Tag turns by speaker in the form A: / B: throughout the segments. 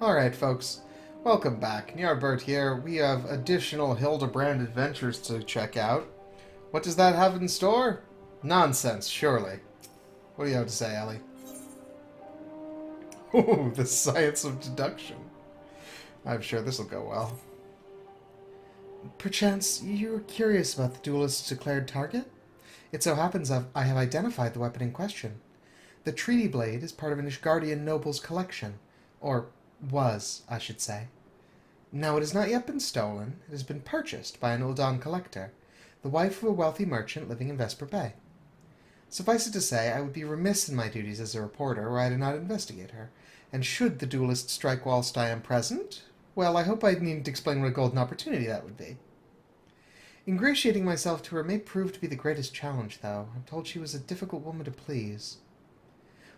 A: Alright, folks. Welcome back. Ny'ardbert here. We have additional Hildibrand adventures to check out. What does that have in store? Nonsense, surely. What do you have to say, Ellie? Ooh, the science of deduction. I'm sure this'll go well. Perchance you're curious about the duelist's declared target? It so happens I have identified the weapon in question. The treaty blade is part of an Ny'ardardian noble's collection. Or was, I should say. Now, it has not yet been stolen. It has been purchased by an Uldan collector, the wife of a wealthy merchant living in Vesper Bay. Suffice it to say, I would be remiss in my duties as a reporter were I to not investigate her, and should the duelist strike whilst I am present, well, I hope I needn't explain what a golden opportunity that would be. Ingratiating myself to her may prove to be the greatest challenge, though. I'm told she was a difficult woman to please.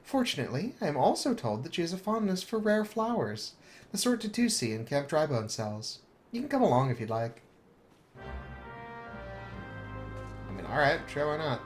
A: Fortunately, I am also told that she has a fondness for rare flowers, the sort to see in Camp Drybone sells. You can come along if you'd like. I mean, alright, sure, why not?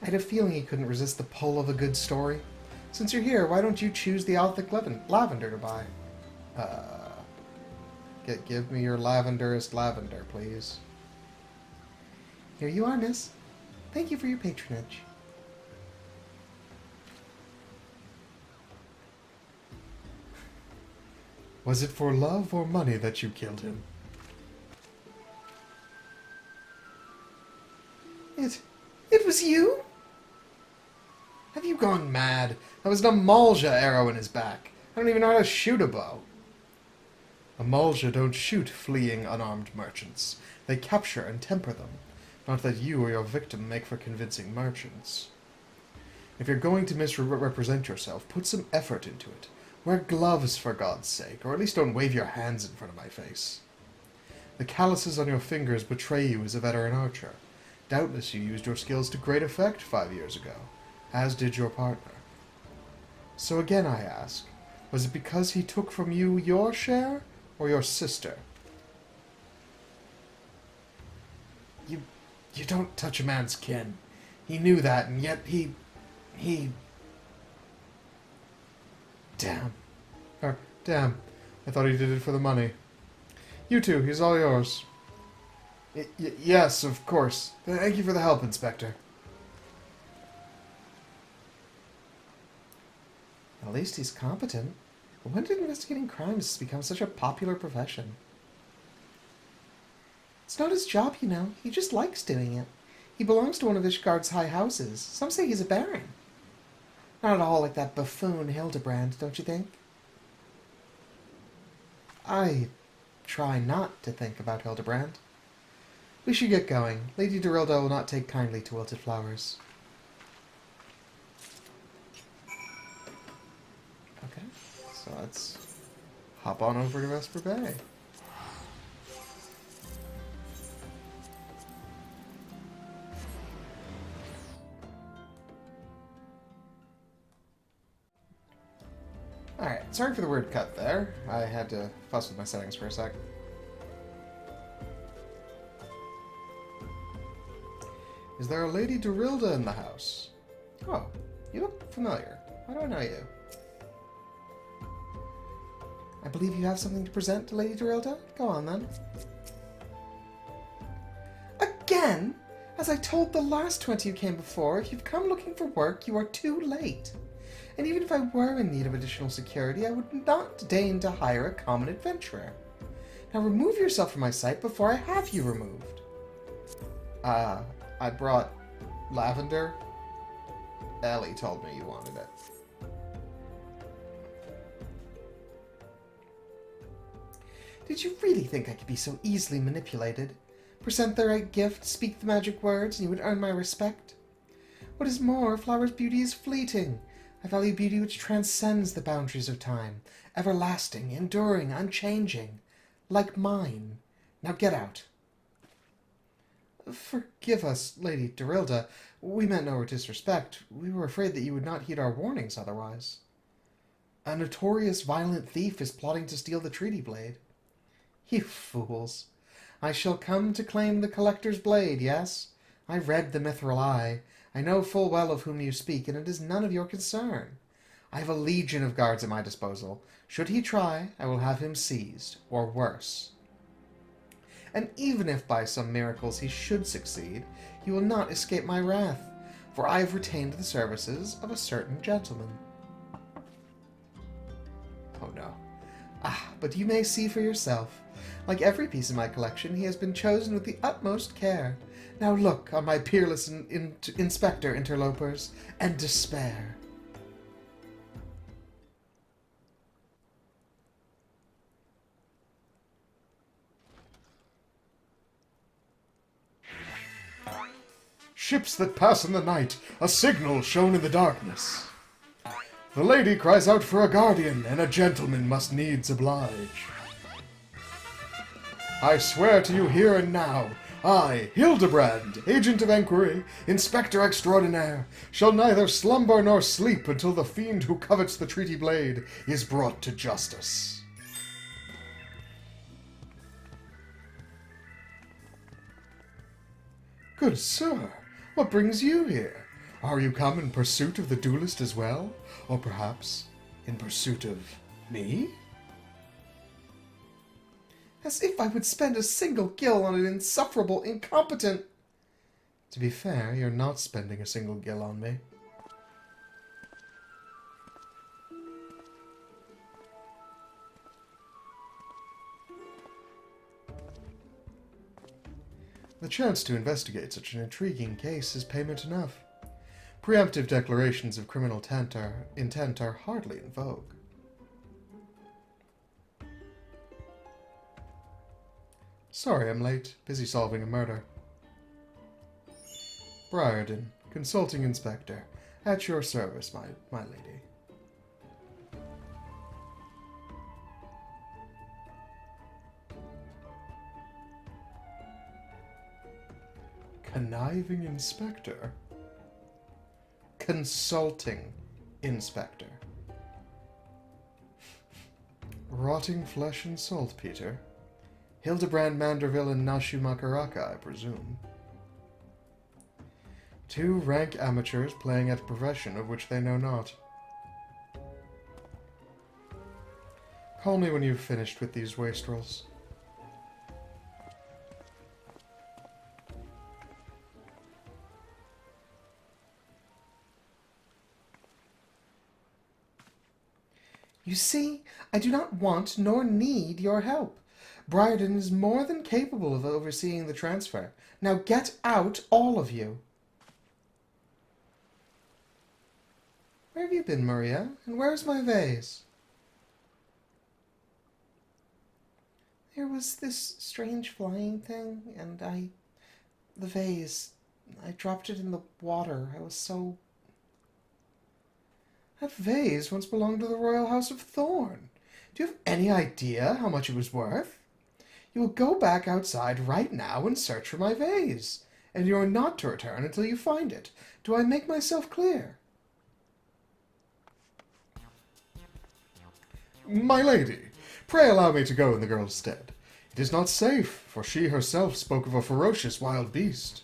A: I had a feeling he couldn't resist the pull of a good story. Since you're here, why don't you choose the Althic lavender to buy? Give me your lavenderest lavender, please. Here you are, miss. Thank you for your patronage. Was it for love or money that you killed him? It was you? Have you gone mad? That was an Amalja arrow in his back. I don't even know how to shoot a bow. Amalja don't shoot fleeing unarmed merchants. They capture and temper them. Not that you or your victim make for convincing merchants. If you're going to misrepresent yourself, put some effort into it. Wear gloves, for God's sake, or at least don't wave your hands in front of my face. The calluses on your fingers betray you as a veteran archer. Doubtless you used your skills to great effect 5 years ago, as did your partner. So again I ask, was it because he took from you your share, or your sister? You don't touch a man's kin. He knew that, and yet he... Damn. Damn. I thought he did it for the money. You two, he's all yours. Yes, of course. Thank you for the help, Inspector. At least he's competent. But when did investigating crimes become such a popular profession? It's not his job, you know. He just likes doing it. He belongs to one of Ishgard's high houses. Some say he's a baron. Not at all like that buffoon Hildibrand, don't you think? I try not to think about Hildibrand. We should get going. Lady Dorilda will not take kindly to wilted flowers. Okay, so let's hop on over to Vesper Bay. Alright, sorry for the word cut there. I had to fuss with my settings for a sec. Is there a Lady Dorilda in the house? Oh, you look familiar. Why do I know you? I believe you have something to present to Lady Dorilda? Go on, then. Again? As I told the last 20 who came before, if you've come looking for work, you are too late. And even if I were in need of additional security, I would not deign to hire a common adventurer. Now remove yourself from my sight before I have you removed. I brought lavender. Ellie told me you wanted it. Did you really think I could be so easily manipulated? Present the right gift, speak the magic words, and you would earn my respect? What is more, Flower's beauty is fleeting. I value beauty which transcends the boundaries of time, everlasting, enduring, unchanging, like mine. Now get out. Forgive us, Lady Dorilda. We meant no disrespect. We were afraid that you would not heed our warnings otherwise. A notorious violent thief is plotting to steal the treaty blade. You fools. I shall come to claim the collector's blade, yes? I read the mithril eye. I know full well of whom you speak, and it is none of your concern. I have a legion of guards at my disposal. Should he try, I will have him seized, or worse. And even if by some miracles he should succeed, he will not escape my wrath, for I have retained the services of a certain gentleman. Oh no. Ah, but you may see for yourself. Like every piece in my collection, he has been chosen with the utmost care. Now look on my peerless inspector interlopers, and despair.
B: Ships that pass in the night, a signal shown in the darkness. The lady cries out for a guardian, and a gentleman must needs oblige. I swear to you here and now, I, Hildibrand, Agent of Enquiry, Inspector Extraordinaire, shall neither slumber nor sleep until the fiend who covets the treaty blade is brought to justice. Good sir, what brings you here? Are you come in pursuit of the duelist as well? Or perhaps in pursuit of me?
A: As if I would spend a single gil on an insufferable, incompetent...
B: To be fair, you're not spending a single gil on me. The chance to investigate such an intriguing case is payment enough. Preemptive declarations of criminal intent are hardly in vogue. Sorry I'm late. Busy solving a murder. Briarden, Consulting Inspector. At your service, my lady. Conniving Inspector? Consulting Inspector. Rotting flesh and saltpeter. Hildibrand, Manderville, and Nashu Makaraka, I presume. Two rank amateurs playing at a profession of which they know not. Call me when you've finished with these wastrels.
A: You see, I do not want nor need your help. Briarden is more than capable of overseeing the transfer. Now get out, all of you. Where have you been, Maria? And where's my vase? There was this strange flying thing, and the vase, I dropped it in the water. I was so... That vase once belonged to the Royal House of Thorn. Do you have any idea how much it was worth? You will go back outside right now and search for my vase, and you are not to return until you find it. Do I make myself clear?
B: My lady, pray allow me to go in the girl's stead. It is not safe, for she herself spoke of a ferocious wild beast.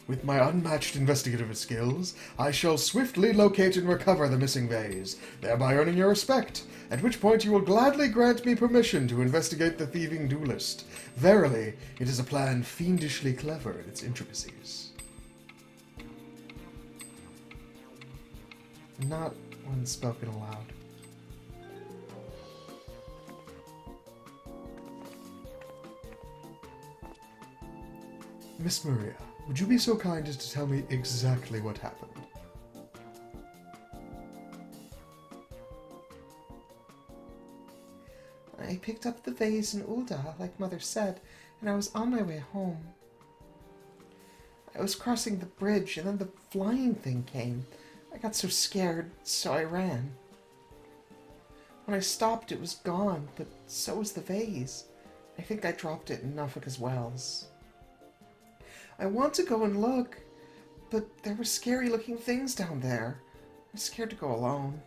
B: With my unmatched investigative skills, I shall swiftly locate and recover the missing vase, thereby earning your respect, at which point you will gladly grant me permission to investigate the thieving duelist. Verily, it is a plan fiendishly clever in its intricacies.
A: Not when spoken aloud.
B: Miss Maria, would you be so kind as to tell me exactly what happened?
A: I picked up the vase in Ulda, like Mother said, and I was on my way home. I was crossing the bridge, and then the flying thing came. I got so scared, so I ran. When I stopped, it was gone, but so was the vase. I think I dropped it in Nafika's wells. I want to go and look, but there were scary-looking things down there. I'm scared to go alone.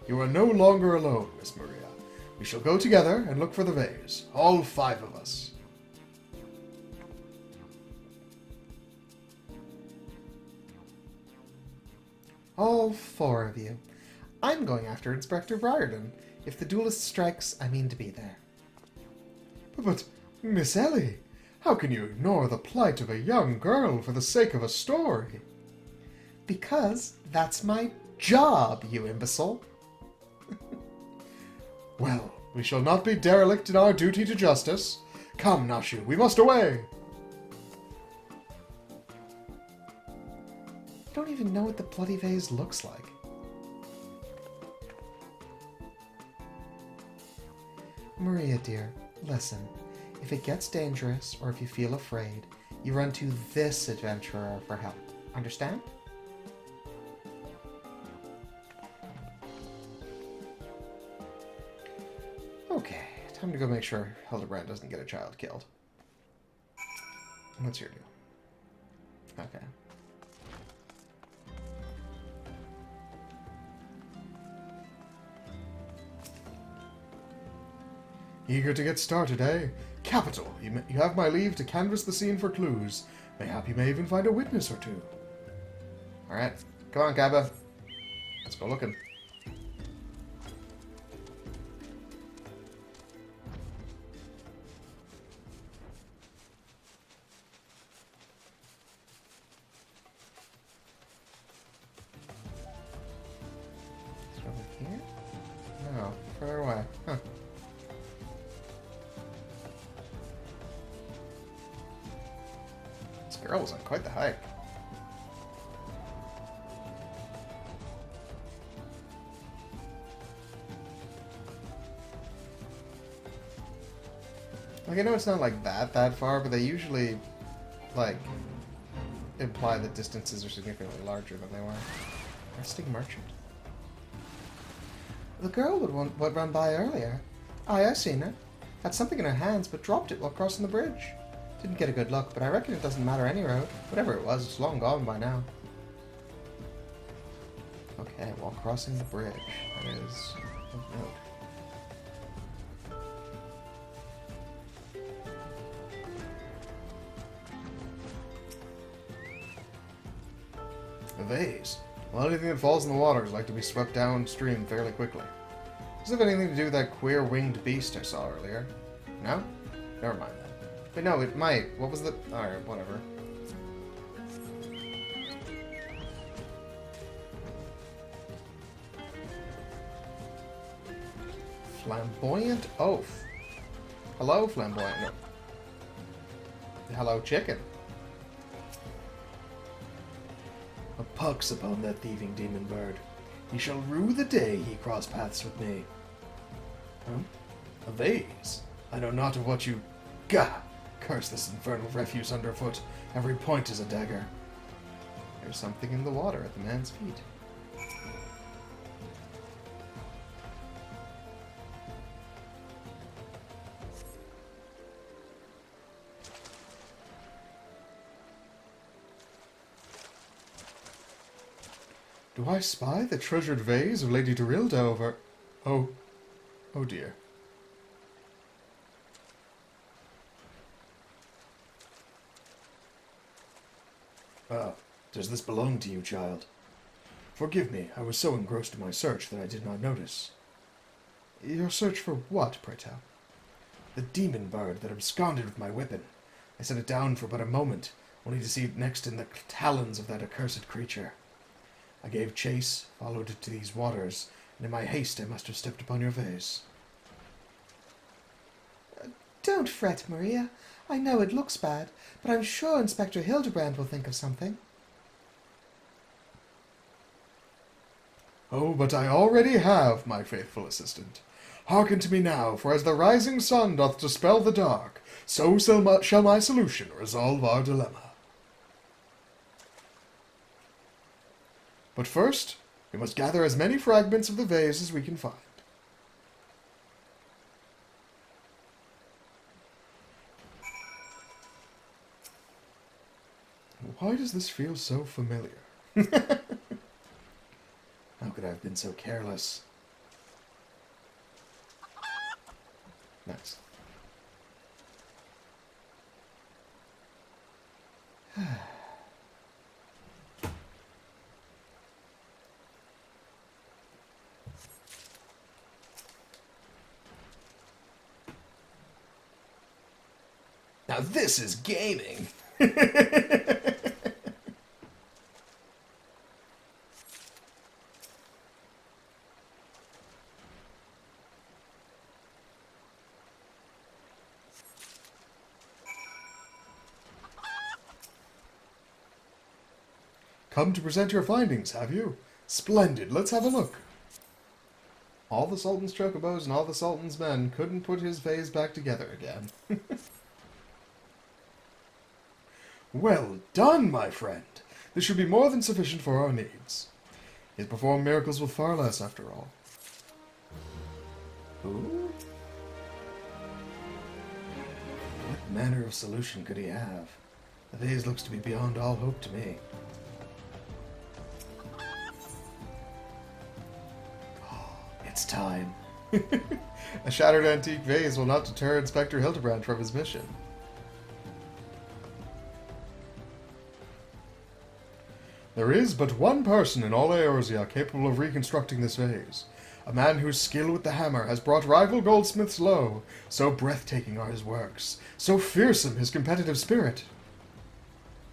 B: You are no longer alone, Miss Maria. We shall go together and look for the vase. All 5 of us.
A: All 4 of you. I'm going after Inspector Rerun. If the duelist strikes, I mean to be there.
B: But, Miss Ellie, how can you ignore the plight of a young girl for the sake of a story?
A: Because that's my job, you imbecile.
B: Well, we shall not be derelict in our duty to justice. Come, Nashu, we must away.
A: I don't even know what the bloody vase looks like. Maria, dear, listen. If it gets dangerous, or if you feel afraid, you run to this adventurer for help. Understand? Okay, time to go make sure Hildibrand doesn't get a child killed. What's your deal? Okay.
B: Eager to get started, eh? Capital. You have my leave to canvass the scene for clues. Mayhap you may even find a witness or two.
A: Alright, come on, Kappa. Let's go looking. Is it over here? No, further away. Huh. This girl was on quite the hike. Like, I know it's not like that far, but they usually, like, imply that distances are significantly larger than they were. Resting merchant. The girl would run by earlier. Aye, I seen her. Had something in her hands, but dropped it while crossing the bridge. Didn't get a good look, but I reckon it doesn't matter any road. Whatever it was, it's long gone by now. Okay, while crossing the bridge. That is of note.
B: A vase. Well, anything that falls in the water is like to be swept downstream fairly quickly. Does it have anything to do with that queer winged beast I saw earlier? No? Never mind then. Wait, no, it might. What was the... Alright, whatever.
A: Flamboyant oath. Hello, flamboyant. No. Hello, chicken.
B: A pox upon that thieving demon bird. He shall rue the day he cross paths with me. Huh? A vase? I know not of what you... Gah! Curse this infernal refuse underfoot. Every point is a dagger.
A: There's something in the water at the man's feet.
B: Do I spy the treasured vase of Lady Dorilda over... Oh. Oh dear. Ah, does this belong to you, child? Forgive me, I was so engrossed in my search that I did not notice. Your search for what, pray tell? The demon bird that absconded with my weapon. I set it down for but a moment, only to see it next in the talons of that accursed creature. I gave chase, followed it to these waters, and in my haste I must have stepped upon your vase.
A: Don't fret, Maria. I know it looks bad, but I'm sure Inspector Hildibrand will think of something.
B: Oh, but I already have, my faithful assistant. Hearken to me now, for as the rising sun doth dispel the dark, so shall my solution resolve our dilemma. But first, we must gather as many fragments of the vase as we can find. Why does this feel so familiar? How could I have been so careless? Nice. Now this is gaming! Come to present your findings, have you? Splendid, let's have a look. All the Sultan's chocobos and all the Sultan's men couldn't put his vase back together again. Well done, my friend. This should be more than sufficient for our needs. He has performed miracles with far less, after all. Ooh. What manner of solution could he have? The vase looks to be beyond all hope to me. It's time. A shattered antique vase will not deter Inspector Hildibrand from his mission. There is but one person in all Eorzea capable of reconstructing this vase. A man whose skill with the hammer has brought rival goldsmiths low. So breathtaking are his works. So fearsome his competitive spirit.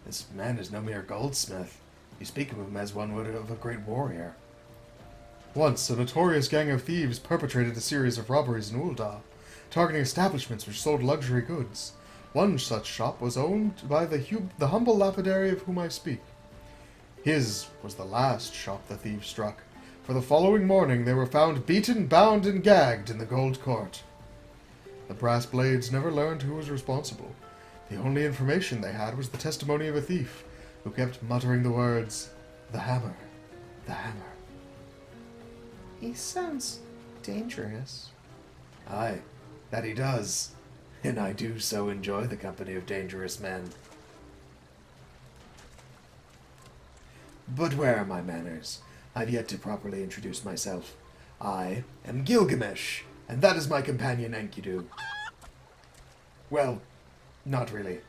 B: This man is no mere goldsmith. You speak of him as one would of a great warrior. Once, a notorious gang of thieves perpetrated a series of robberies in Ul'dah, targeting establishments which sold luxury goods. One such shop was owned by the humble lapidary of whom I speak. His was the last shop the thieves struck, for the following morning they were found beaten, bound, and gagged in the Gold Court. The brass blades never learned who was responsible. The only information they had was the testimony of a thief, who kept muttering the words, "The hammer, the hammer."
A: He sounds dangerous.
B: Aye, that he does. And I do so enjoy the company of dangerous men. But where are my manners? I've yet to properly introduce myself. I am Gilgamesh, and that is my companion Enkidu. Well, not really.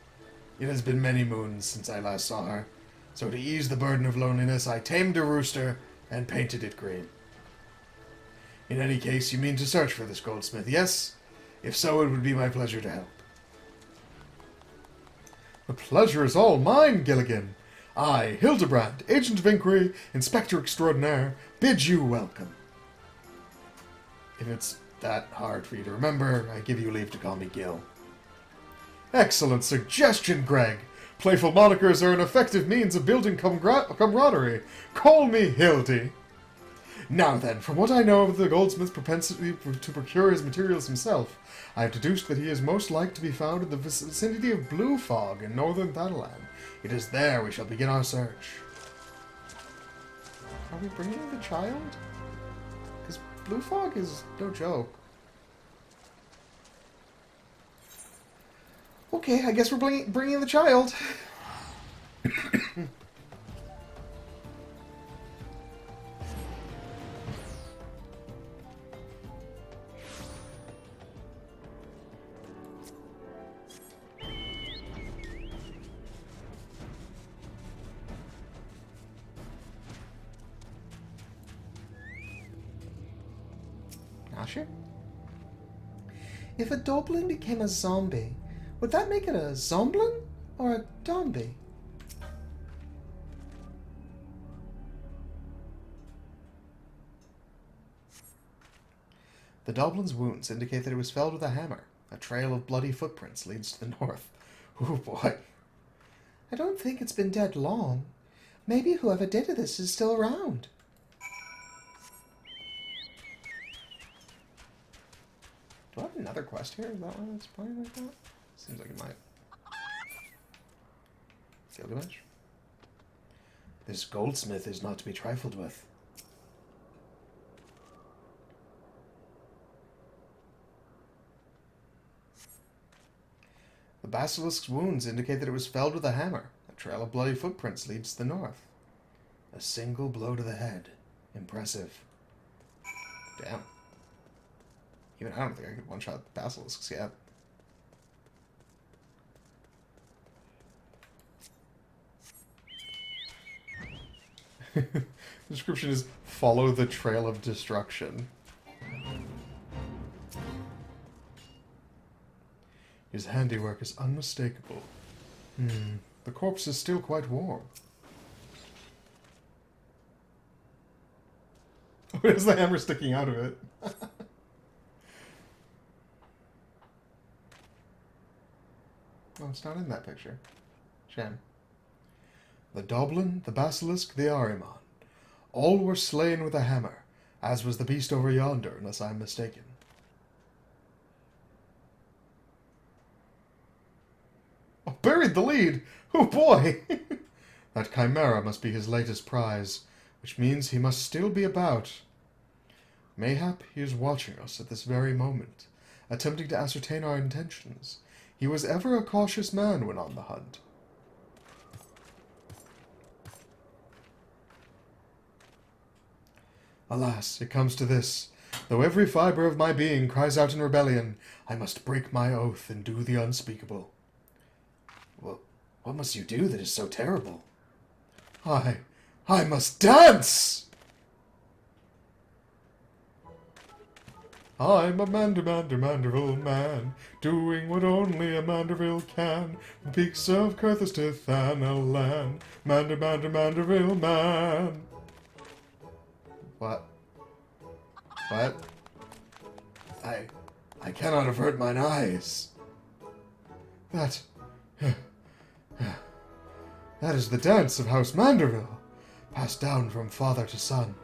B: It has been many moons since I last saw her, so to ease the burden of loneliness, I tamed a rooster and painted it green. In any case, you mean to search for this goldsmith, yes? If so, it would be my pleasure to help. The pleasure is all mine, Gilligan. I, Hildibrand, Agent of Inquiry, Inspector Extraordinaire, bid you welcome. If it's that hard for you to remember, I give you leave to call me Gil. Excellent suggestion, Greg. Playful monikers are an effective means of building camaraderie. Call me Hildy. Now then, from what I know of the goldsmith's propensity to procure his materials himself, I have deduced that he is most like to be found in the vicinity of Blue Fog in northern Thanalan. It is there we shall begin our search.
A: Are we bringing the child? Because Blue Fog is no joke. Okay, I guess we're bringing the child. Asher? If a Doblin became a zombie, would that make it a Zomblin or a Dombie?
B: The Doblin's wounds indicate that it was felled with a hammer. A trail of bloody footprints leads to the north. Oh boy.
A: I don't think it's been dead long. Maybe whoever did this is still around. have another quest here? Is that why it's playing like that? Seems like it might. Gilgamesh?
B: This goldsmith is not to be trifled with.
A: The basilisk's wounds indicate that it was felled with a hammer. A trail of bloody footprints leads to the north.
B: A single blow to the head. Impressive.
A: Damn. Even I don't think I could one-shot basilisks yet. The description is follow the trail of destruction.
B: His handiwork is unmistakable. The corpse is still quite warm.
A: Where's the hammer sticking out of it? Oh, it's not in that picture. Shame.
B: The Doblin, the Basilisk, the Ahriman. All were slain with a hammer, as was the beast over yonder, unless I am mistaken.
A: Oh, buried the lead! Oh boy!
B: That chimera must be his latest prize, which means he must still be about. Mayhap he is watching us at this very moment, attempting to ascertain our intentions. He was ever a cautious man when on the hunt. Alas, it comes to this. Though every fibre of my being cries out in rebellion, I must break my oath and do the unspeakable.
A: Well, what must you do that is so terrible?
B: I must dance! I'm a Manderville man, doing what only a Manderville can. The peaks of Curthistith and Alan, Manderville man.
A: What?
B: I cannot avert mine eyes. That is the dance of House Manderville, passed down from father to son.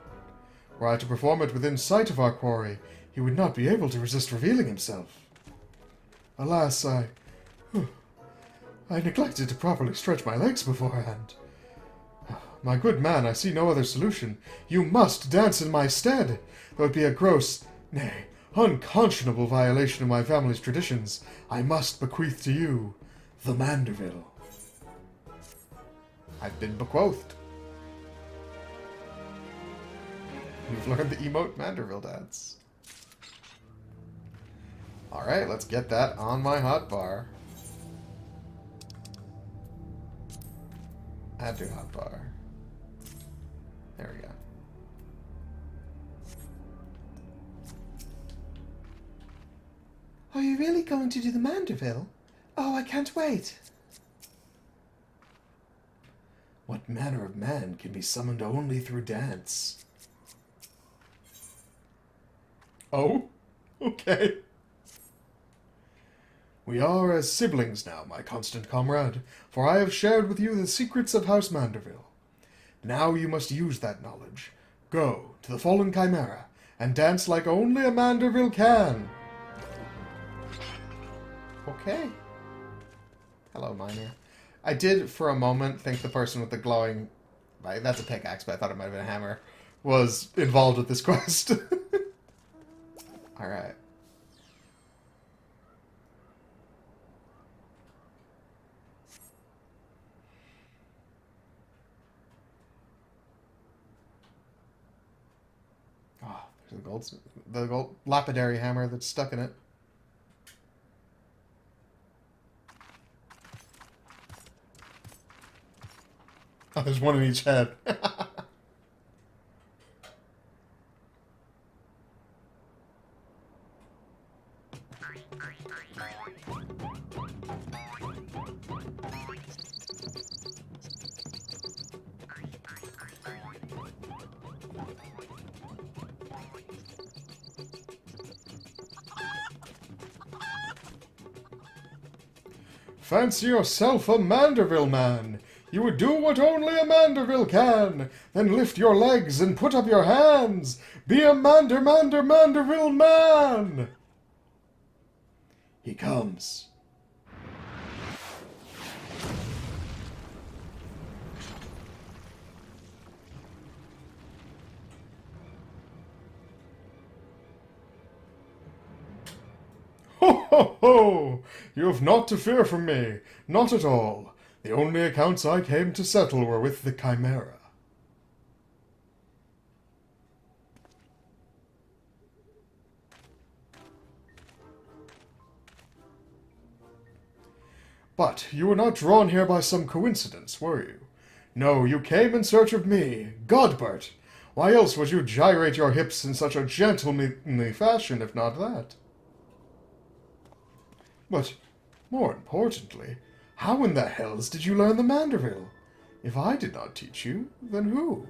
B: Were I to perform it within sight of our quarry, he would not be able to resist revealing himself. Alas, I neglected to properly stretch my legs beforehand. My good man, I see no other solution. You must dance in my stead. Though it be a gross, nay, unconscionable violation of my family's traditions, I must bequeath to you the Manderville.
A: I've been bequothed. You've learned the emote Manderville dance. Alright, let's get that on my hotbar. Add to hotbar. There we go. Are you really going to do the Manderville? Oh, I can't wait.
B: What manner of man can be summoned only through dance?
A: Oh? Okay.
B: We are as siblings now, my constant comrade, for I have shared with you the secrets of House Manderville. Now you must use that knowledge. Go to the fallen chimera and dance like only a Manderville can.
A: Okay. Hello, miner. I did, for a moment, think the person with the glowing... That's a pickaxe, but I thought it might have been a hammer. Was involved with this quest. Alright. Oh, there's the gold lapidary hammer that's stuck in it. Oh, there's one in each head.
B: Fancy yourself a Manderville man. You would do what only a Manderville can. Then lift your legs and put up your hands. Be a Manderville man. He comes. Ho, ho, ho! You have naught to fear from me. Not at all. The only accounts I came to settle were with the Chimera. But you were not drawn here by some coincidence, were you? No, you came in search of me, Ny'ardbert. Why else would you gyrate your hips in such a gentlemanly fashion, if not that? But, more importantly, how in the hells did you learn the Manderville? If I did not teach you, then who?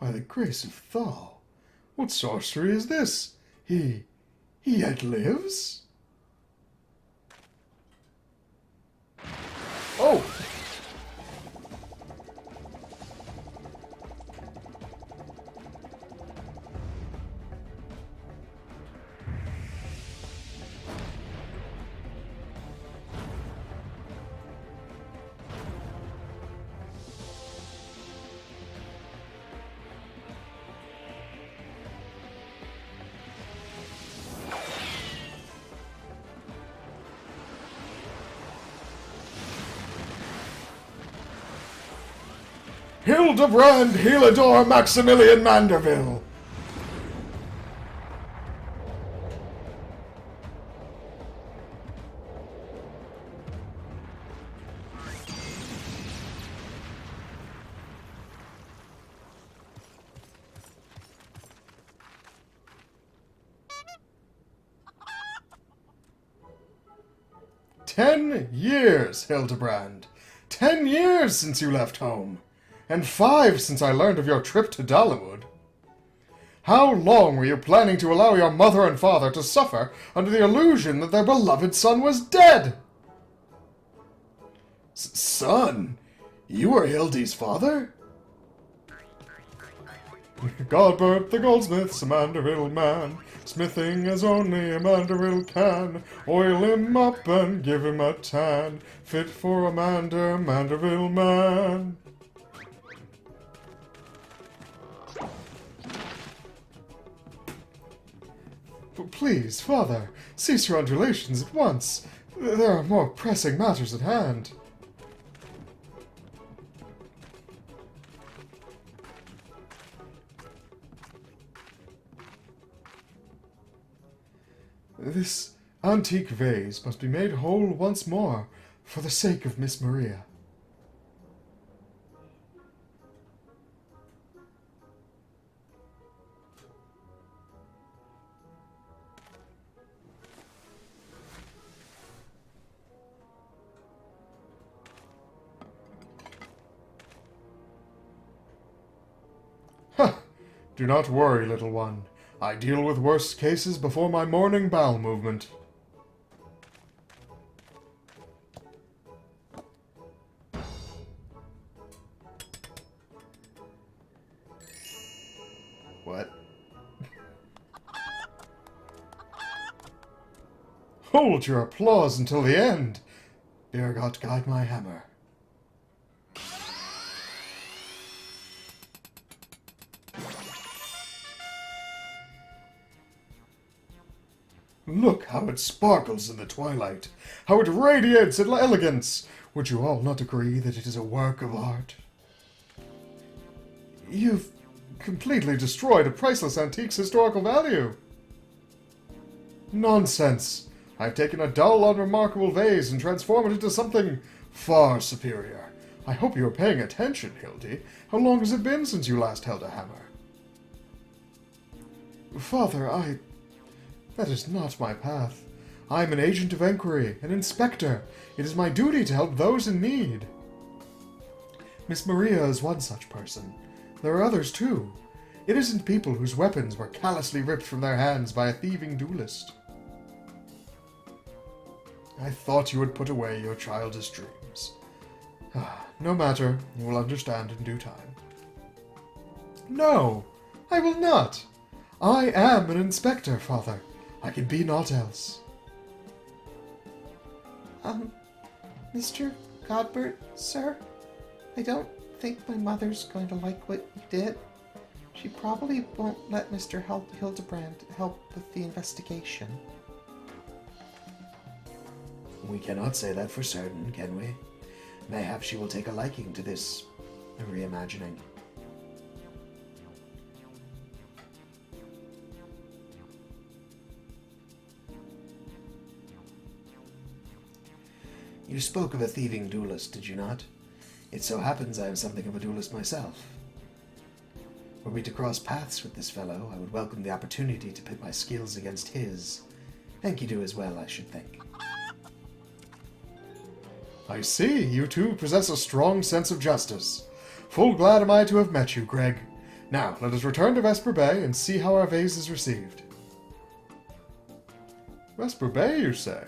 B: By the grace of Thal, what sorcery is this? He yet lives? Oh! Hildibrand, Healador, Maximilian Manderville! "10 years, Hildibrand. 10 years since you left home. And 5 since I learned of your trip to Dollywood. How long were you planning to allow your mother and father to suffer under the illusion that their beloved son was dead?" "Son? You were Hildy's father?" "Ny'ardbert the goldsmith's a Manderville man, smithing as only a Manderville can. Oil him up and give him a tan, fit for a Manderville man." "Please, father, cease your undulations at once. There are more pressing matters at hand." "This antique vase must be made whole once more, for the sake of Miss Maria." "Ha! Do not worry, little one. I deal with worse cases before my morning bowel movement." What? "Hold your applause until the end. Dear God, guide my hammer." Look how it sparkles in the twilight, how it radiates in elegance. Would you all not agree that it is a work of art? You've completely destroyed a priceless antique's historical value. Nonsense. I've taken a dull, unremarkable vase and transformed it into something far superior. I hope you are paying attention, Hildy. How long has it been since you last held a hammer? Father, That is not my path. I am an agent of inquiry, an inspector. It is my duty to help those in need. Miss Maria is one such person. There are others, too. Innocent people whose weapons were callously ripped from their hands by a thieving duelist. I thought you would put away your childish dreams. No matter, you will understand in due time. No, I will not. I am an inspector, Father. I can be naught else.
A: Mr. Ny'ardbert, sir, I don't think my mother's going to like what you did. She probably won't let Mr. Hildibrand help with the investigation.
C: We cannot say that for certain, can we? Mayhap she will take a liking to this reimagining. You spoke of a thieving duelist, did you not? It so happens I am something of a duelist myself. Were we to cross paths with this fellow, I would welcome the opportunity to pit my skills against his. And you do as well, I should think.
B: I see, you two possess a strong sense of justice. Full glad am I to have met you, Greg. Now, let us return to Vesper Bay and see how our vase is received. Vesper Bay, you say?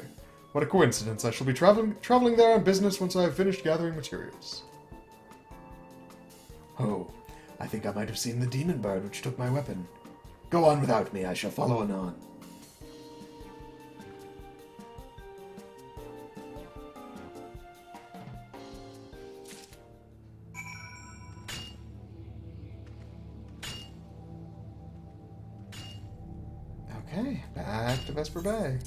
B: What a coincidence. I shall be traveling there on business once I have finished gathering materials.
C: Oh, I think I might have seen the demon bird which took my weapon. Go on without me, I shall follow anon.
A: Okay, back to Vesper Bay.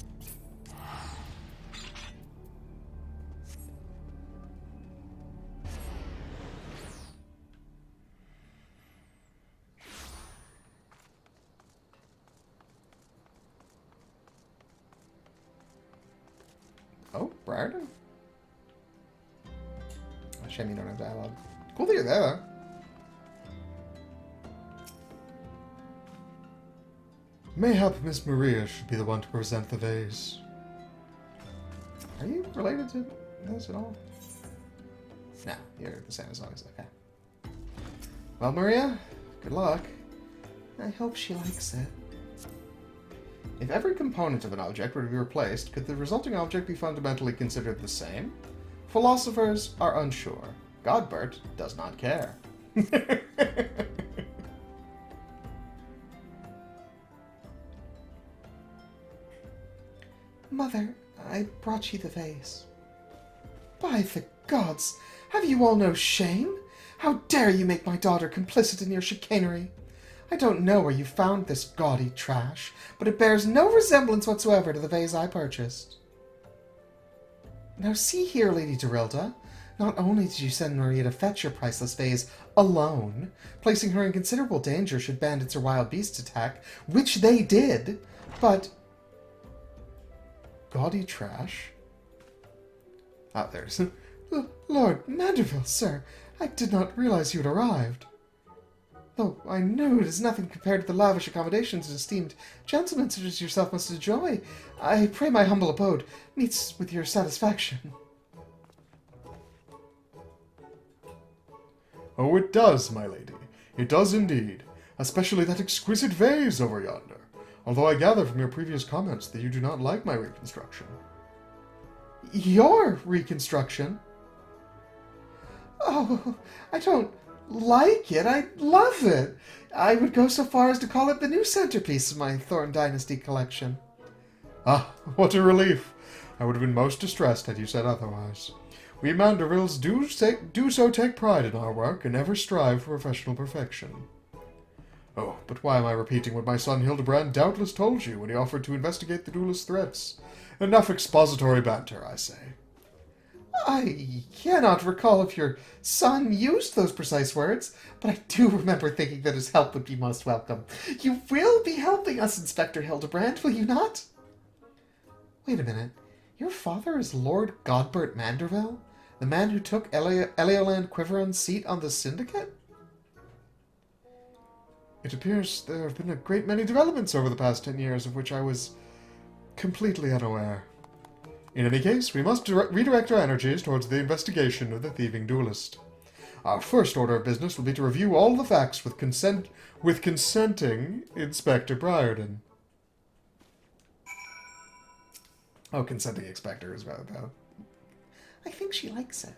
A: Oh, Briarden? Oh, shame you don't have dialogue. Cool that you're there, though.
B: Mayhap Miss Maria should be the one to present the vase.
A: Are you related to this at all? No, you're the same as always. Okay. Well, Maria, good luck. I hope she likes it. If every component of an object were to be replaced, could the resulting object be fundamentally considered the same? Philosophers are unsure. Ny'ardbert does not care. Mother, I brought you the vase. By the gods, have you all no shame? How dare you make my daughter complicit in your chicanery? I don't know where you found this gaudy trash, but it bears no resemblance whatsoever to the vase I purchased. Now see here, Lady Dorilda. Not only did you send Maria to fetch your priceless vase alone, placing her in considerable danger should bandits or wild beasts attack, which they did, but... Gaudy trash? Ah, there's... Lord Mandeville, sir, I did not realize you had arrived. Though I know it is nothing compared to the lavish accommodations an esteemed gentleman such as yourself must enjoy, I pray my humble abode meets with your satisfaction.
B: Oh, it does, my lady. It does indeed. Especially that exquisite vase over yonder. Although I gather from your previous comments that you do not like my reconstruction.
A: Your reconstruction? Oh, I don't like it. I love it. I would go so far as to call it the new centerpiece of my Thorn Dynasty collection.
B: Ah, what a relief. I would have been most distressed had you said otherwise. We Mandervilles do so take pride in our work and ever strive for professional perfection. Oh, but why am I repeating what my son Hildibrand doubtless told you when he offered to investigate the duelist's threats? Enough expository banter, I say.
A: I cannot recall if your son used those precise words, but I do remember thinking that his help would be most welcome. You will be helping us, Inspector Hildibrand, will you not? Wait a minute. Your father is Lord Ny'ardbert Manderville? The man who took Eleoland Quiveron's seat on the Syndicate?
B: It appears there have been a great many developments over the past 10 years of which I was completely unaware. In any case, we must redirect our energies towards the investigation of the thieving duelist. Our first order of business will be to review all the facts with consenting Inspector Briarden. Oh, consenting inspector is better, though.
A: I think she likes it.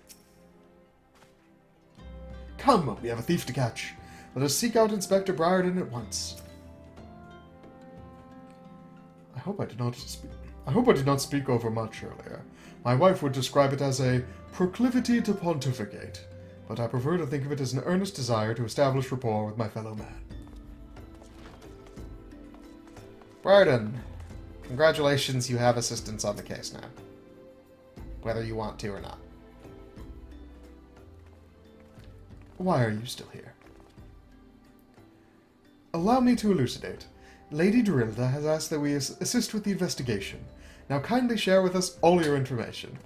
B: Come, we have a thief to catch. Let us seek out Inspector Briarden at once. I hope I did not speak over much earlier. My wife would describe it as a proclivity to pontificate, but I prefer to think of it as an earnest desire to establish rapport with my fellow man.
A: Briarden, congratulations, you have assistance on the case now. Whether you want to or not.
B: Why are you still here? Allow me to elucidate. Lady Dorilda has asked that we assist with the investigation. Now kindly share with us all your information.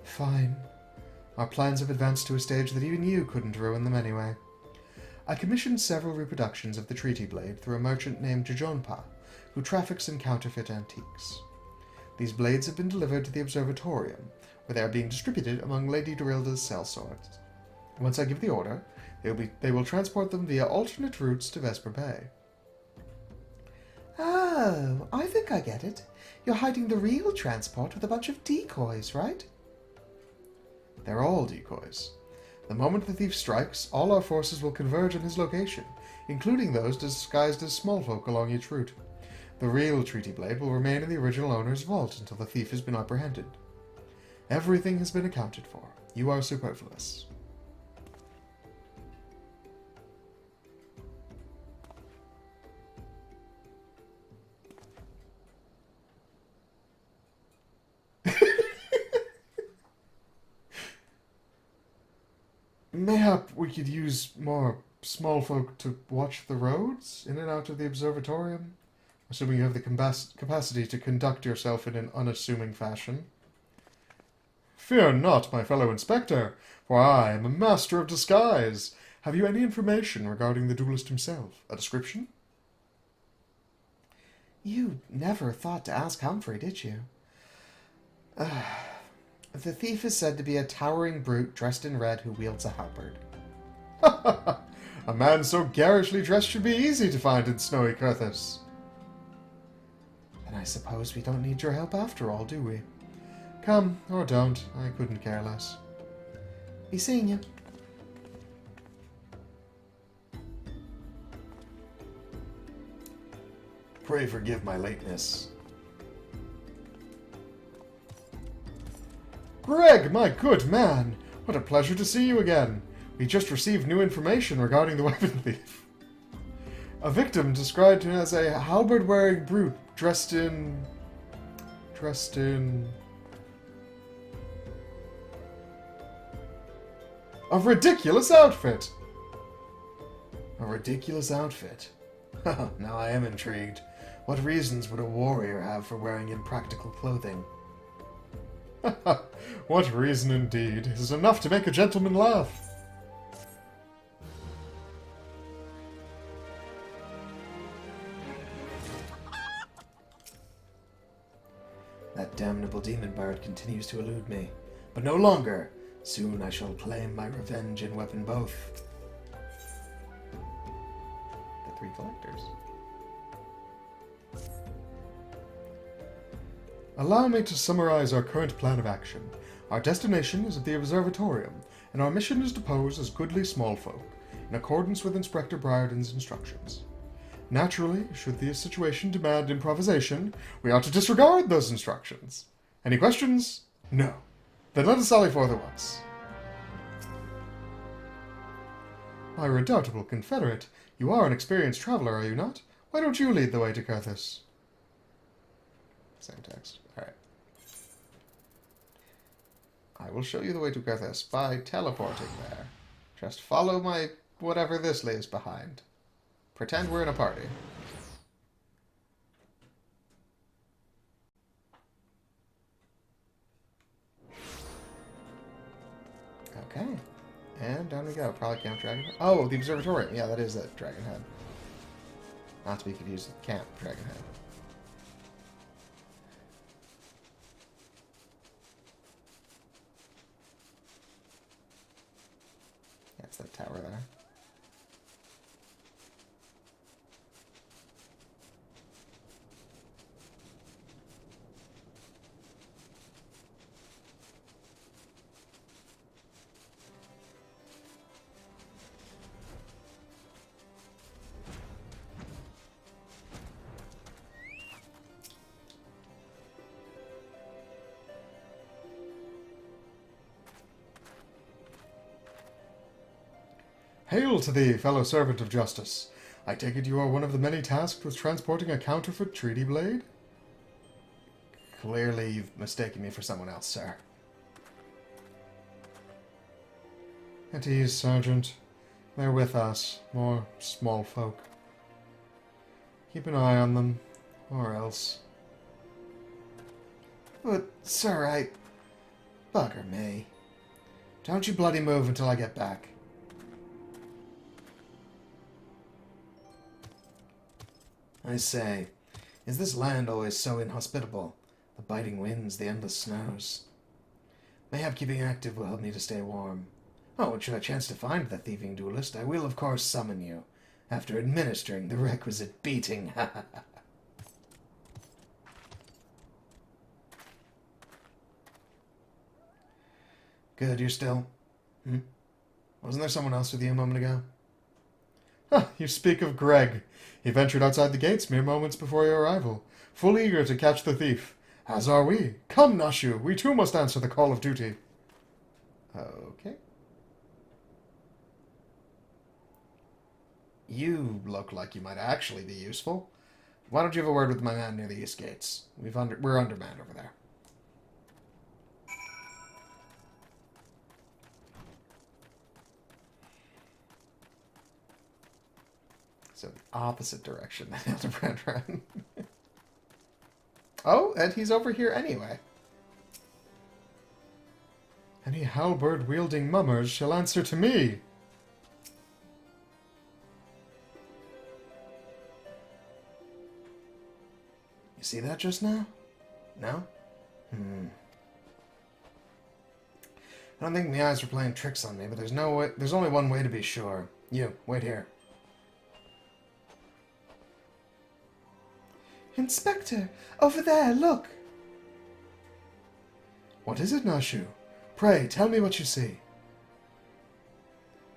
A: Fine. Our plans have advanced to a stage that even you couldn't ruin them anyway. I commissioned several reproductions of the Treaty Blade through a merchant named Jojonpa, who traffics in counterfeit antiques. These blades have been delivered to the Observatorium, where they are being distributed among Lady Dorilda's sellswords. Once I give the order, they will transport them via alternate routes to Vesper Bay. Oh, I think I get it. You're hiding the real transport with a bunch of decoys, right?
B: They're all decoys. The moment the thief strikes, all our forces will converge on his location, including those disguised as small folk along each route. The real Treaty Blade will remain in the original owner's vault until the thief has been apprehended. Everything has been accounted for. You are superfluous. Mayhap we could use more small folk to watch the roads in and out of the observatorium, assuming you have the capacity to conduct yourself in an unassuming fashion. Fear not, my fellow inspector, for I am a master of disguise. Have you any information regarding the duelist himself? A description?
A: You never thought to ask Humphrey, did you? The thief is said to be a towering brute dressed in red who wields a halberd.
B: A man so garishly dressed should be easy to find in snowy Curthis.
A: And I suppose we don't need your help after all, do we?
B: Come, or don't. I couldn't care less.
A: Be seeing you.
B: Pray forgive my lateness. Greg, my good man! What a pleasure to see you again. We just received new information regarding the weapon thief. A victim described him as a halberd-wearing brute dressed in... a ridiculous outfit! A ridiculous outfit? Now I am intrigued. What reasons would a warrior have for wearing impractical clothing? What reason indeed is enough to make a gentleman laugh.
C: That damnable demon bird continues to elude me, but no longer. Soon I shall claim my revenge and weapon both.
A: The three collectors.
B: Allow me to summarize our current plan of action. Our destination is at the Observatorium, and our mission is to pose as goodly small folk, in accordance with Inspector Briarden's instructions. Naturally, should the situation demand improvisation, we ought to disregard those instructions. Any questions? No. Then let us sally forth at once. My redoubtable confederate, you are an experienced traveler, are you not? Why don't you lead the way to Curthis?
A: Same text. Alright. I will show you the way to Curthis by teleporting there. Just follow my whatever this lays behind. Pretend we're in a party. Okay. And down we go. Probably Camp Dragon Head. Oh, the Observatorium. Yeah, that is that Dragon Head. Not to be confused with Camp Dragon Head. that tower there.
B: Hail to thee, fellow servant of justice. I take it you are one of the many tasked with transporting a counterfeit treaty blade?
A: Clearly you've mistaken me for someone else, sir.
B: At ease, Sergeant. They're with us, more small folk. Keep an eye on them, or else.
A: But, sir, Bugger me. Don't you bloody move until I get back. I say, is this land always so inhospitable? The biting winds, the endless snows. Mayhap keeping active will help me to stay warm. Oh, and should I chance to find the thieving duelist, I will of course summon you, after administering the requisite beating. Good, you're still... Wasn't there someone else with you a moment ago?
B: You speak of Greg. He ventured outside the gates mere moments before your arrival, full eager to catch the thief. As are we. Come, Nashu, we too must answer the call of duty.
A: Okay. You look like you might actually be useful. Why don't you have a word with my man near the east gates? We're undermanned over there. So the opposite direction that Hildibrand ran. Oh, and he's over here anyway.
B: Any halberd-wielding mummers shall answer to me.
A: You see that just now? No? I don't think my eyes were playing tricks on me, but there's no way. There's only one way to be sure. You, wait here. Inspector! Over there, look!
B: What is it, Nashu? Pray, tell me what you see.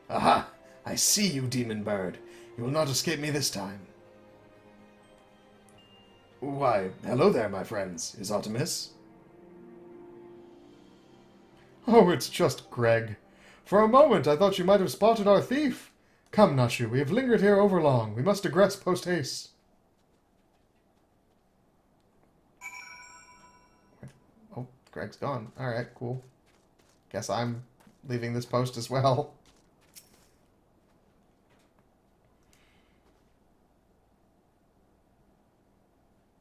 A: Aha! I see you, demon bird. You will not escape me this time. Why, hello there, my friends. Is aught amiss?
B: Oh, it's just Greg. For a moment I thought you might have spotted our thief. Come, Nashu, we have lingered here overlong. We must digress post-haste.
A: Oh, Greg's gone. Alright, cool. Guess I'm leaving this post as well.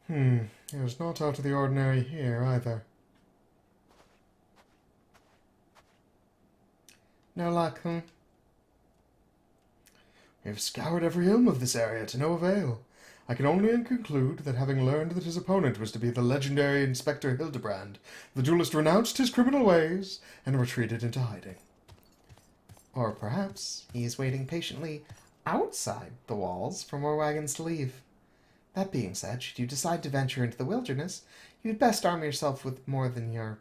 B: There's not out of the ordinary here, either.
A: No luck,
B: We have scoured every elm of this area to no avail. I can only conclude that having learned that his opponent was to be the legendary Inspector Hildibrand, the duelist renounced his criminal ways and retreated into hiding.
A: Or perhaps he's waiting patiently outside the walls for more wagons to leave. That being said, should you decide to venture into the wilderness, you'd best arm yourself with more than your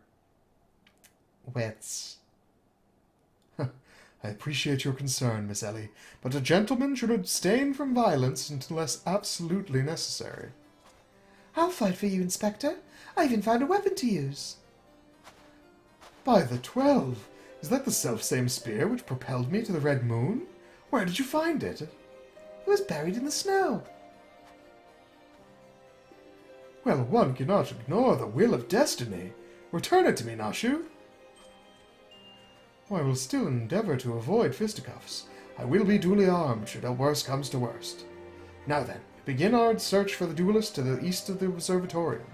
A: wits.
B: I appreciate your concern, Miss Ellie, but a gentleman should abstain from violence unless absolutely necessary.
A: I'll fight for you, Inspector. I even found a weapon to use.
B: By the 12! Is that the self-same spear which propelled me to the Red Moon? Where did you find it?
A: It was buried in the snow.
B: Well, one cannot ignore the will of destiny. Return it to me, Nashu. I will still endeavor to avoid fisticuffs. I will be duly armed should a worst comes to worst. Now then, begin our search for the duelist to the east of the observatorium.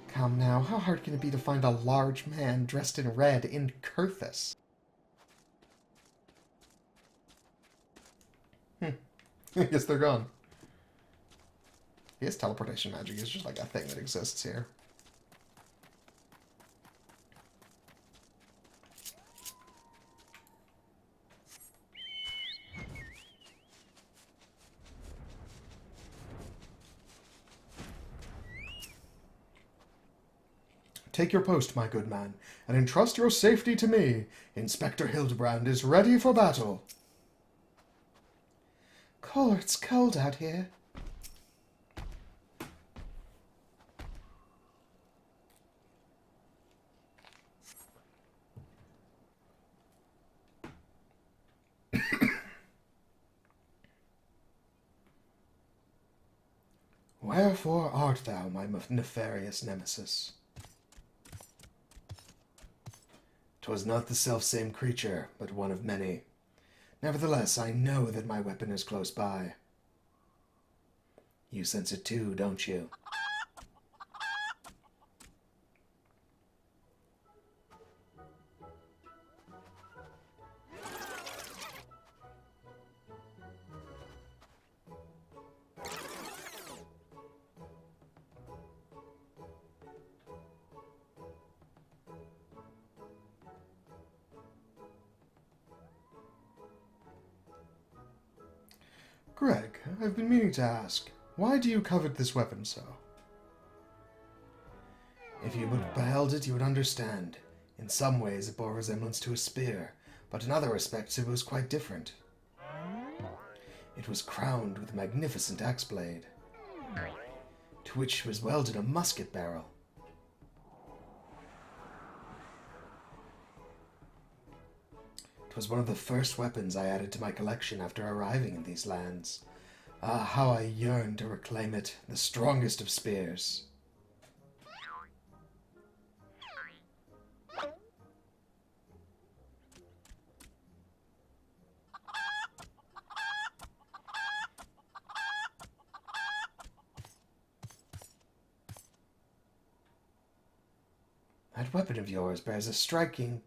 A: Come now, how hard can it be to find a large man dressed in red in Kurthus?
B: I guess they're gone. I guess teleportation magic is just like a thing that exists here. Take your post, my good man, and entrust your safety to me. Inspector Hildibrand is ready for battle.
A: Caller, it's cold out here.
C: Wherefore art thou, my nefarious nemesis? 'Twas not the selfsame creature, but one of many. Nevertheless, I know that my weapon is close by. You sense it too, don't you?
B: Greg, I've been meaning to ask, why do you covet this weapon so?
C: If you but beheld it, you would understand. In some ways it bore resemblance to a spear, but in other respects it was quite different. It was crowned with a magnificent axe blade, to which was welded a musket barrel. It was one of the first weapons I added to my collection after arriving in these lands. Ah, how I yearned to reclaim it, the strongest of spears. That weapon of yours bears a striking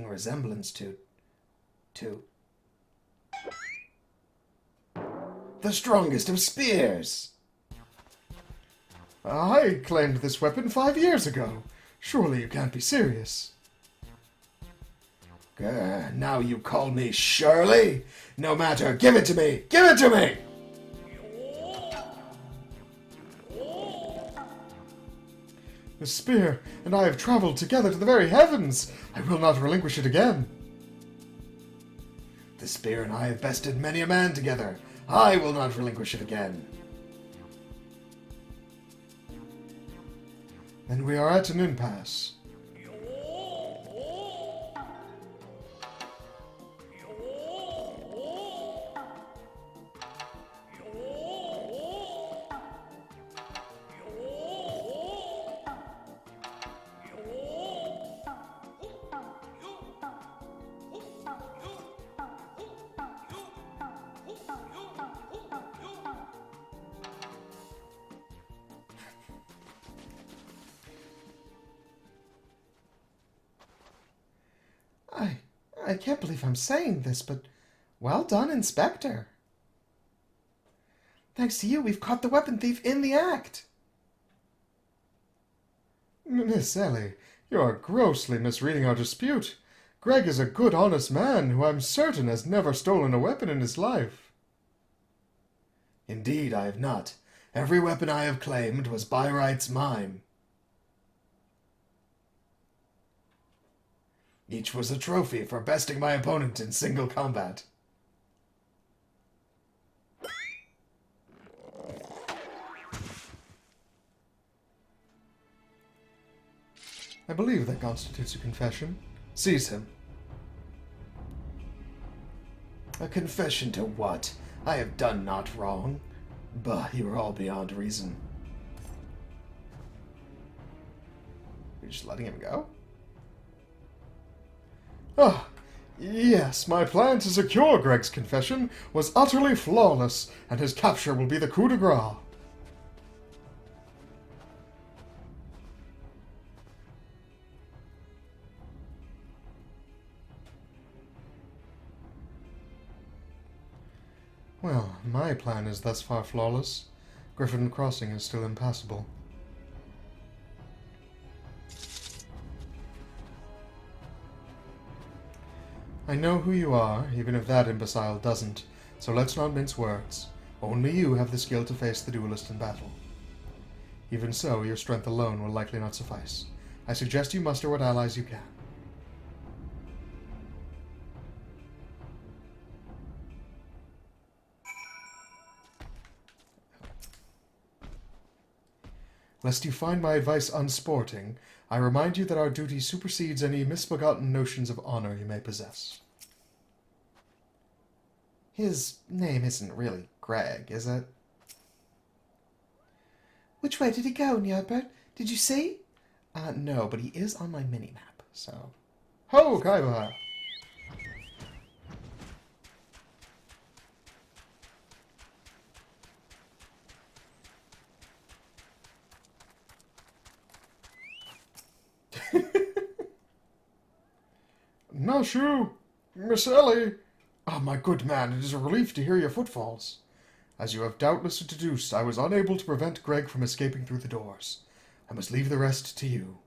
C: resemblance to the strongest of spears.
B: I claimed this weapon 5 years ago. Surely you can't be serious.
C: Grr, now you call me Shirley? No matter, give it to me! Give it to me!
B: The spear and I have traveled together to the very heavens. I will not relinquish it again.
C: The spear and I have bested many a man together. I will not relinquish it again.
B: Then we are at an impasse.
A: I can't believe I'm saying this, but well done, Inspector. Thanks to you, we've caught the weapon thief in the act.
B: Miss Ellie, you are grossly misreading our dispute. Greg is a good, honest man who I'm certain has never stolen a weapon in his life.
C: Indeed, I have not. Every weapon I have claimed was by rights mine. Each was a trophy for besting my opponent in single combat.
B: I believe that constitutes a confession. Seize him.
C: A confession to what? I have done not wrong. Bah, you are all beyond reason.
B: You're just letting him go? Ah, yes, my plan to secure Greg's confession was utterly flawless, and his capture will be the coup de grace. Well, my plan is thus far flawless. Griffin Crossing is still impassable. I know who you are, even if that imbecile doesn't, so let's not mince words. Only you have the skill to face the duelist in battle. Even so, your strength alone will likely not suffice. I suggest you muster what allies you can. Lest you find my advice unsporting, I remind you that our duty supersedes any misbegotten notions of honor you may possess.
A: His name isn't really Greg, is it? Which way did he go, Ny'ardbert? Did you see? No, but he is on my mini-map, so...
B: Ho, Kaiba! Nashu! Miss Ellie! Ah, my good man, it is a relief to hear your footfalls. As you have doubtless deduced, I was unable to prevent Greg from escaping through the doors. I must leave the rest to you.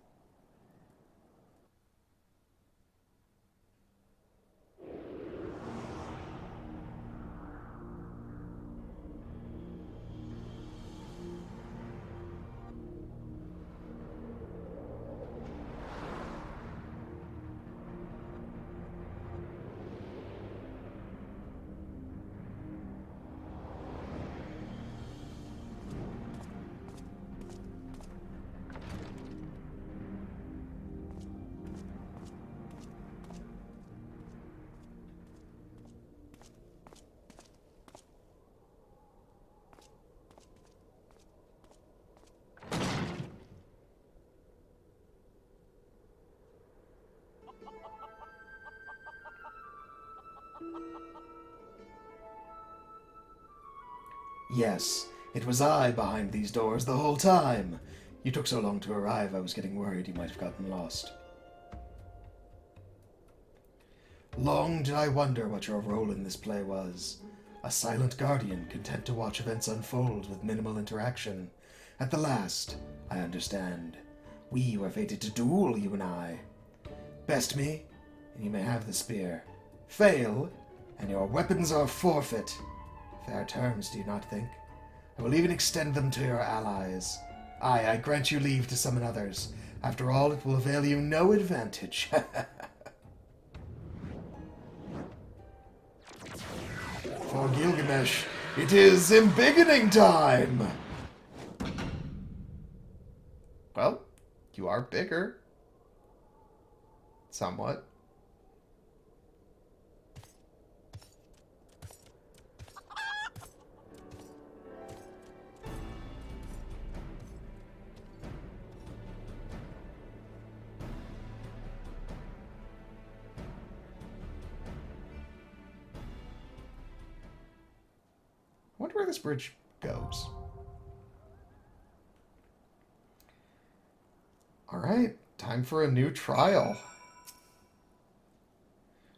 C: Yes, it was I behind these doors the whole time. You took so long to arrive, I was getting worried you might have gotten lost. Long did I wonder what your role in this play was. A silent guardian content to watch events unfold with minimal interaction. At the last, I understand. We were fated to duel, you and I. Best me, and you may have the spear. Fail, and your weapons are forfeit. Fair terms, do you not think? I will even extend them to your allies. Aye, I grant you leave to summon others. After all, it will avail you no advantage. For Gilgamesh, it is embiggening time!
A: Well, you are bigger. Somewhat. I wonder where this bridge goes. Alright, time for a new trial.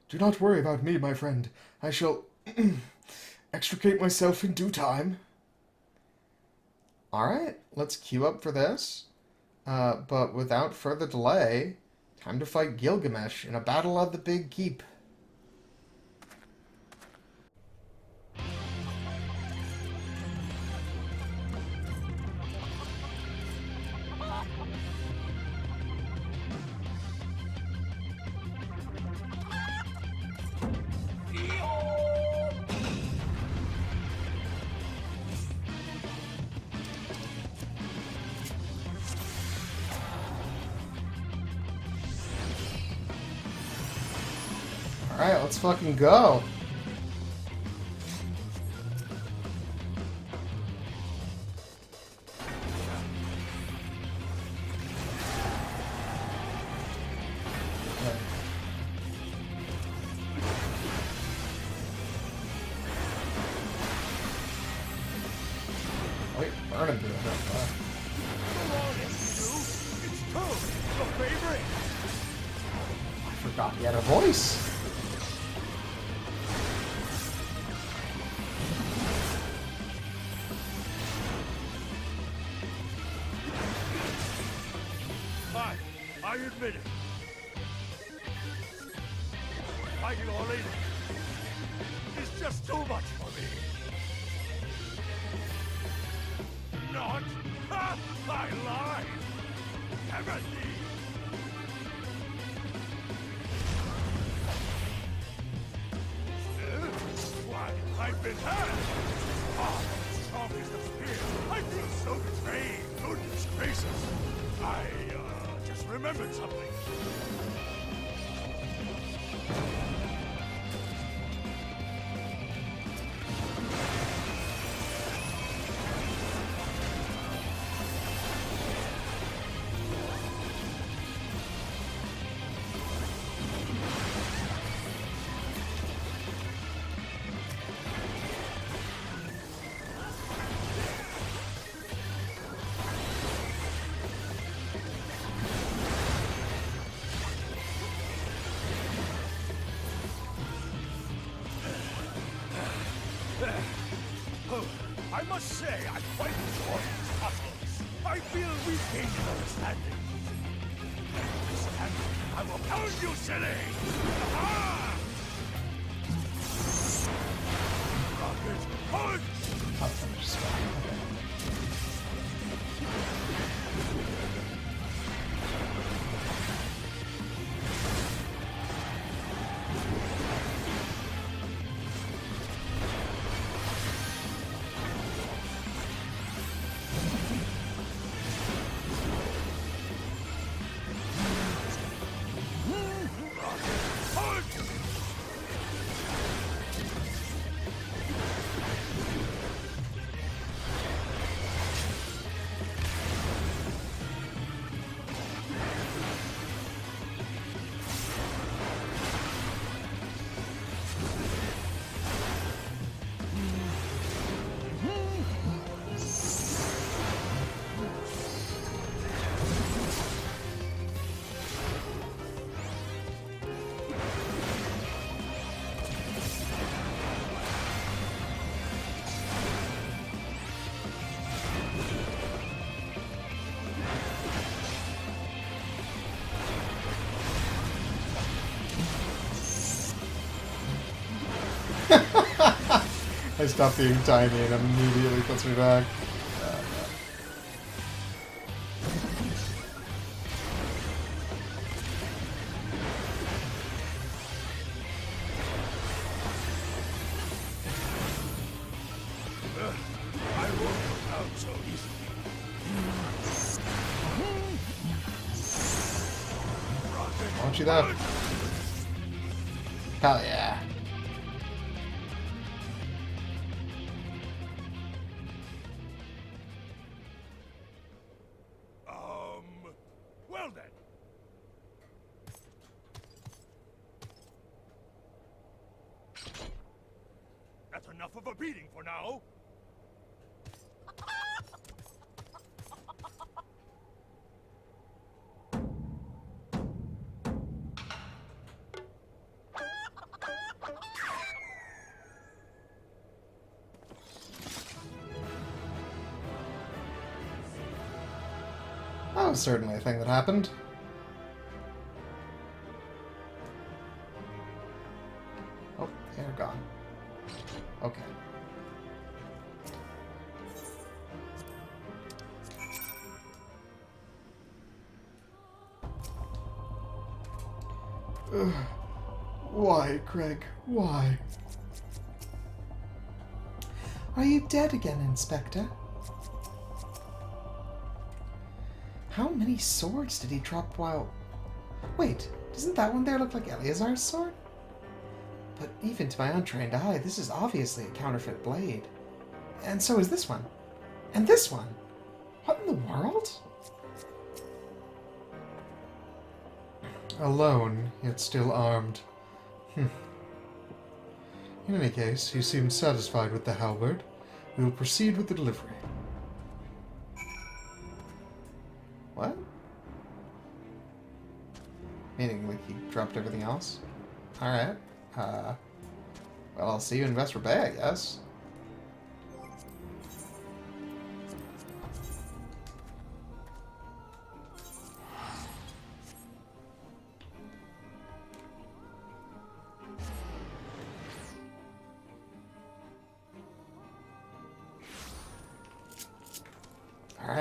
B: Do not worry about me, my friend. I shall extricate myself in due time.
A: Alright, let's queue up for this. But without further delay, time to fight Gilgamesh in a battle of the Big Keep. Alright, let's fucking go. Wait, burn him to the death. I forgot he had a voice.
D: Fine, I admit it. Fighting all in is just too much for me. Not? Ha! I lied! Heavenly! Why, I've been had! Ah, strong as the spear. I feel so betrayed. Goodness gracious. I, just remembered something. I must say, I quite enjoy these puzzles. I feel we've gained an understanding. This time, I will pound you, silly! Aha! Rocket punch!
A: I stop being tiny and immediately puts me back.
D: I won't go out so easily. Rocket
A: Want you that?
D: punch!
A: Hell yeah.
D: Well then. That's enough of a beating for now.
A: That was certainly a thing that happened. Oh, they're gone. Okay. Ugh. Why, Craig? Why? Are you dead again, Inspector? How many swords did he drop while... Wait, doesn't that one there look like Eleazar's sword? But even to my untrained eye, this is obviously a counterfeit blade. And so is this one. And this one. What in the world? Alone, yet still armed. In any case, you seem satisfied with the halberd. We will proceed with the delivery. What? Meaning, like, he dropped everything else? Alright. Well, I'll see you in Vesper Bay, I guess.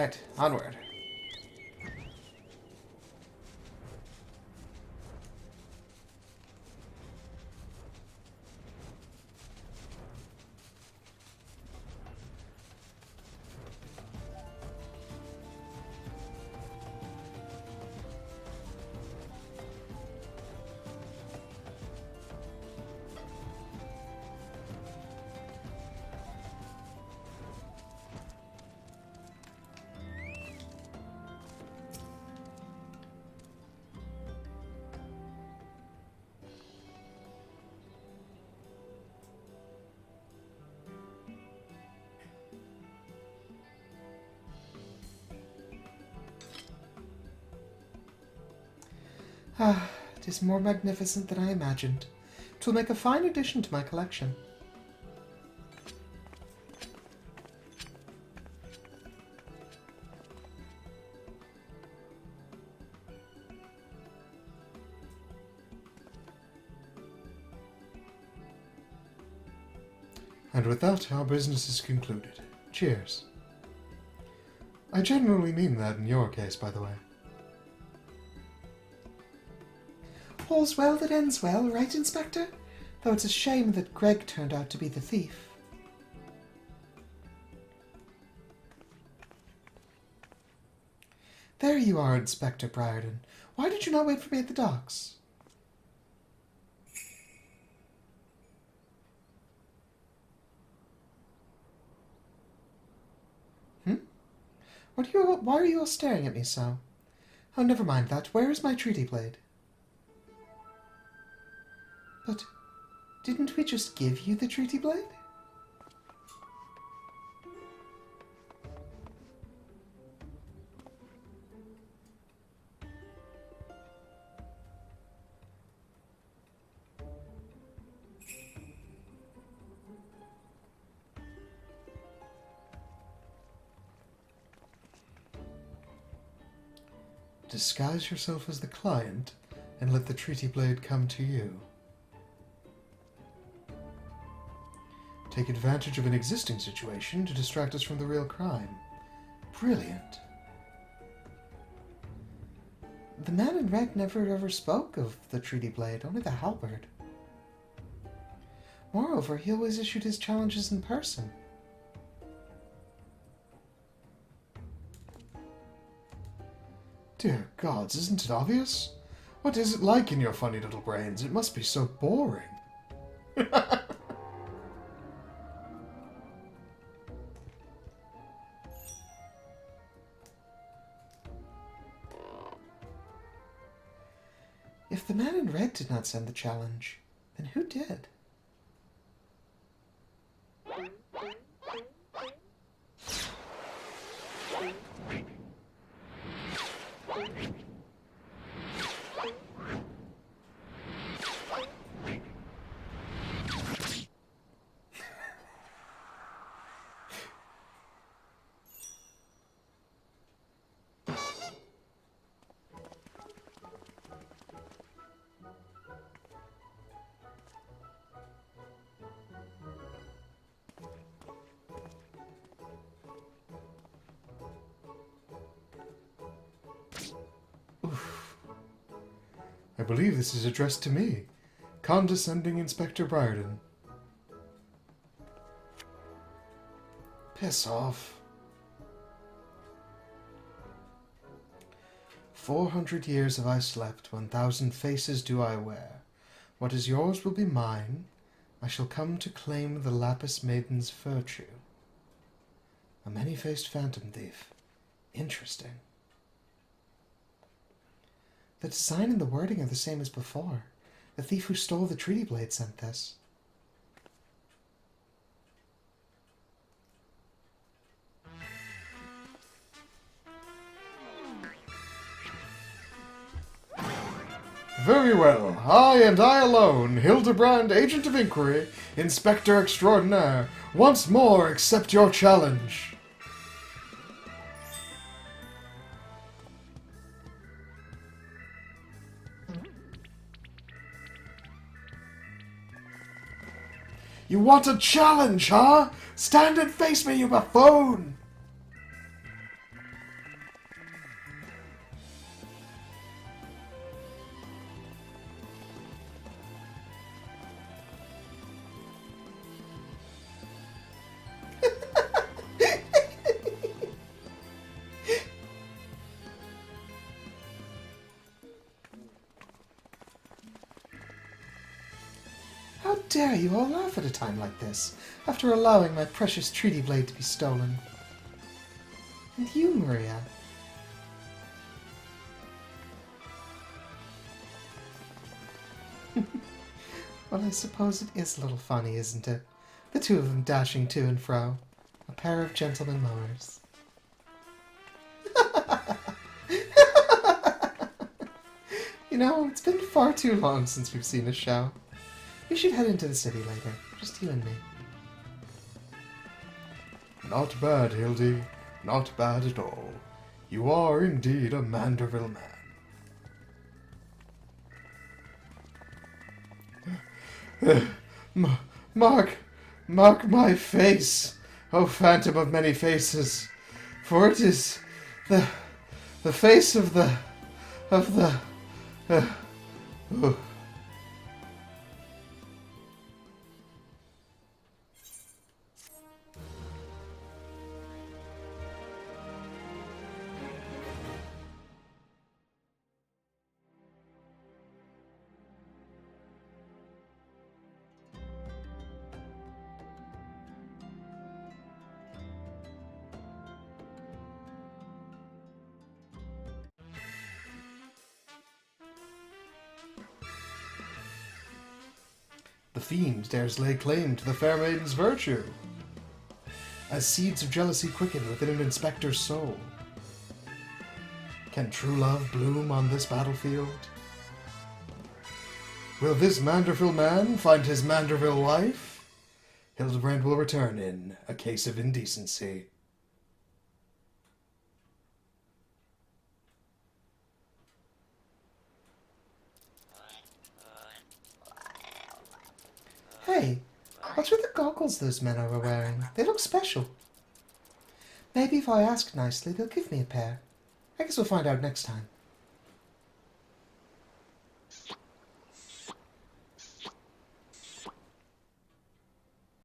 A: Right, onward. Ah, it is more magnificent than I imagined. It will make a fine addition to my collection.
B: And with that, our business is concluded. Cheers. I genuinely mean that in your case, by the way.
A: All's well that ends well, right, Inspector? Though it's a shame that Greg turned out to be the thief. There you are, Inspector Briarden. Why did you not wait for me at the docks? Why are you all staring at me so? Oh, never mind that. Where is my treaty blade? But didn't we just give you the treaty blade?
B: Disguise yourself as the client and let the treaty blade come to you. Take advantage of an existing situation to distract us from the real crime. Brilliant.
A: The man in red never ever spoke of the treaty blade, only the halberd. Moreover, he always issued his challenges in person.
B: Dear gods, isn't it obvious? What is it like in your funny little brains? It must be so boring.
A: If the man in red did not send the challenge, then who did?
B: I believe this is addressed to me, condescending Inspector Briarden. Piss off. 400 years have I slept, 1,000 faces do I wear. What is yours will be mine. I shall come to claim the Lapis Maiden's virtue. A many-faced phantom thief. Interesting. The design and the wording are the same as before. The thief who stole the treaty blade sent this. Very well. I and I alone, Hildibrand, Agent of Inquiry, Inspector Extraordinaire, once more accept your challenge. You want a challenge, huh? Stand and face me, you buffoon!
A: dare you all laugh at a time like this, after allowing my precious treaty blade to be stolen? And you, Maria? Well, I suppose it is a little funny, isn't it? The two of them dashing to and fro. A pair of gentlemen mowers. You know, it's been far too long since we've seen a show. We should head into the city later. Just you and me.
B: Not bad, Hildy. Not bad at all. You are indeed a Manderville man. Mark my face, O phantom of many faces, for it is the face of the oh.
A: The fiend dares lay claim to the fair maiden's virtue, as seeds of jealousy quicken within an inspector's soul. Can true love bloom on this battlefield?
B: Will this Manderville man find his Manderville wife? Hildibrand will return in A Case of Indecency.
A: Hey, what's with the goggles those men are wearing? They look special. Maybe if I ask nicely, they'll give me a pair. I guess we'll find out next time.